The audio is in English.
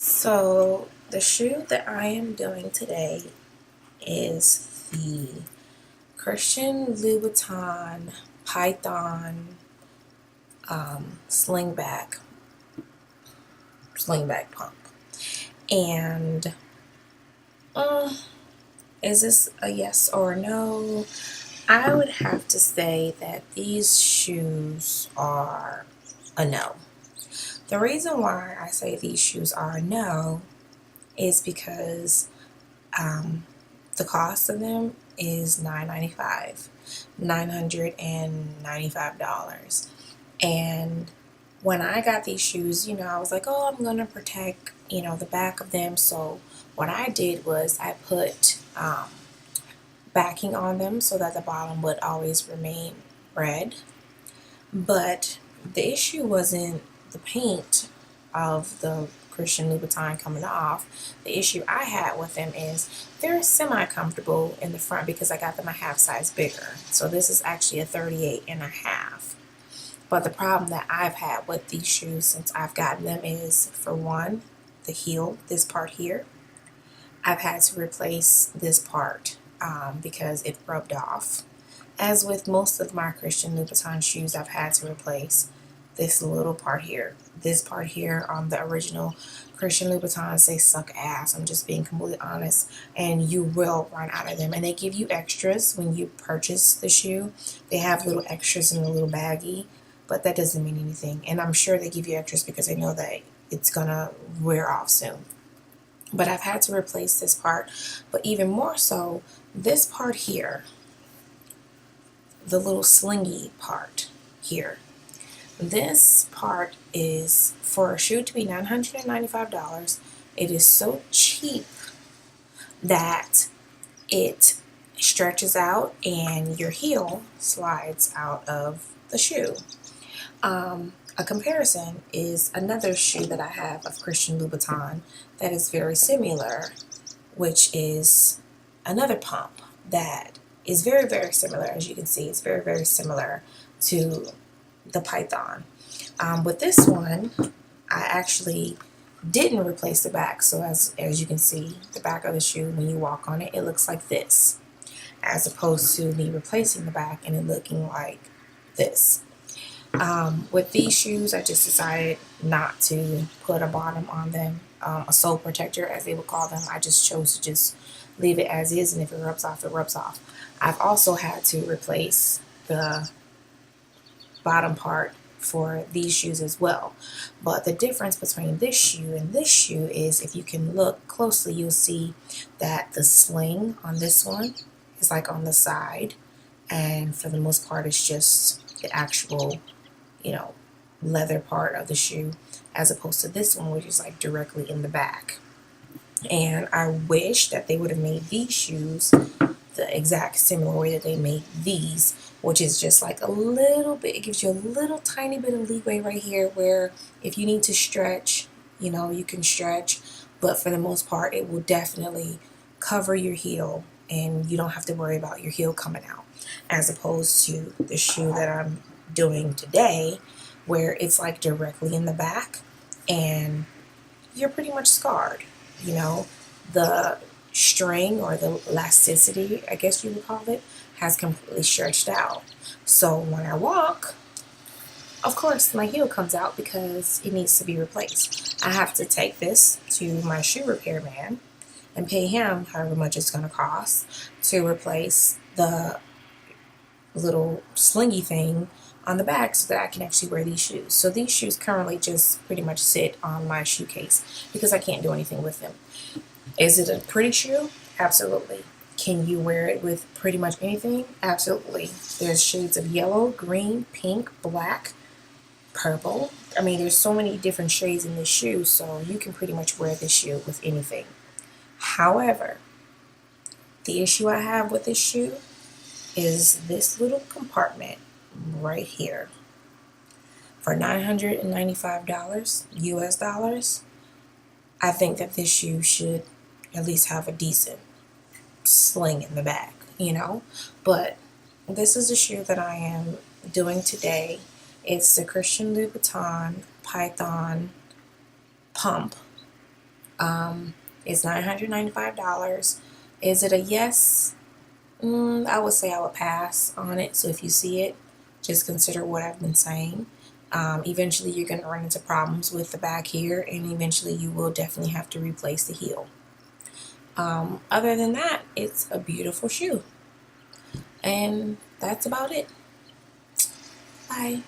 So the shoe that I am doing today is the Christian Louboutin Python slingback pump. And uh, is this a yes or no? I would have to say that these shoes are a no. The reason why I say these shoes are a no is because um, the cost of them is $995. And when I got these shoes, I was like, oh, I'm gonna protect, the back of them. So what I did was I put backing on them so that the bottom would always remain red. But the issue wasn't the paint of the Christian Louboutin coming off. The issue I had with them is they're semi-comfortable in the front because I got them a half size bigger. So this is actually a 38 and a half. But the problem that I've had with these shoes since I've gotten them is, for one, the heel, this part here. I've had to replace this part because it rubbed off. As with most of my Christian Louboutin shoes, I've had to replace this little part here. This part here on the original Christian Louboutins, they suck ass. I'm just being completely honest. And you will run out of them. And they give you extras when you purchase the shoe. They have little extras in a little baggie, but that doesn't mean anything. And I'm sure they give you extras because they know that it's gonna wear off soon. But I've had to replace this part. But even more so, this part here, the little slingy part here. This part is, for a shoe to be $995, it is so cheap that it stretches out and your heel slides out of the shoe. A comparison is another shoe that I have of Christian Louboutin that is very similar, which is another pump that is very, very similar. As you can see, it's very, very similar to the Python. With this one, I actually didn't replace the back. So as you can see, the back of the shoe, when you walk on it, it looks like this, as opposed to me replacing the back and it looking like this. With these shoes, I just decided not to put a bottom on them, a sole protector as they would call them. I just chose to just leave it as is, and if it rubs off, it rubs off. I've also had to replace the bottom part for these shoes as well. But the difference between this shoe and this shoe is, if you can look closely, you'll see that the sling on this one is like on the side, and for the most part it's just the actual leather part of the shoe, as opposed to this one, which is like directly in the back. And I wish that they would have made these shoes the exact similar way that they make these, which is just like a little bit, it gives you a little tiny bit of leeway right here, where if you need to stretch, you can stretch, but for the most part it will definitely cover your heel and you don't have to worry about your heel coming out, as opposed to the shoe that I'm doing today, where it's like directly in the back and you're pretty much scarred. The string, or the elasticity, I guess you would call it, has completely stretched out. So when I walk, of course my heel comes out because it needs to be replaced. I have to take this to my shoe repairman and pay him however much it's going to cost to replace the little slingy thing on the back so that I can actually wear these shoes. So these shoes currently just pretty much sit on my shoe case because I can't do anything with them. Is it a pretty shoe? Absolutely. Can you wear it with pretty much anything? Absolutely. There's shades of yellow, green, pink, black, purple. I mean, there's so many different shades in this shoe, so you can pretty much wear this shoe with anything. However, the issue I have with this shoe is this little compartment right here. For $995 US dollars, I think that this shoe should at least have a decent sling in the back, But this is the shoe that I am doing today. It's the Christian Louboutin Python Pump It's $995. Is it a yes? I would say I would pass on it. So if you see it, just consider what I've been saying. Eventually, you're going to run into problems with the back here, and eventually, you will definitely have to replace the heel. Other than that, it's a beautiful shoe. And that's about it. Bye.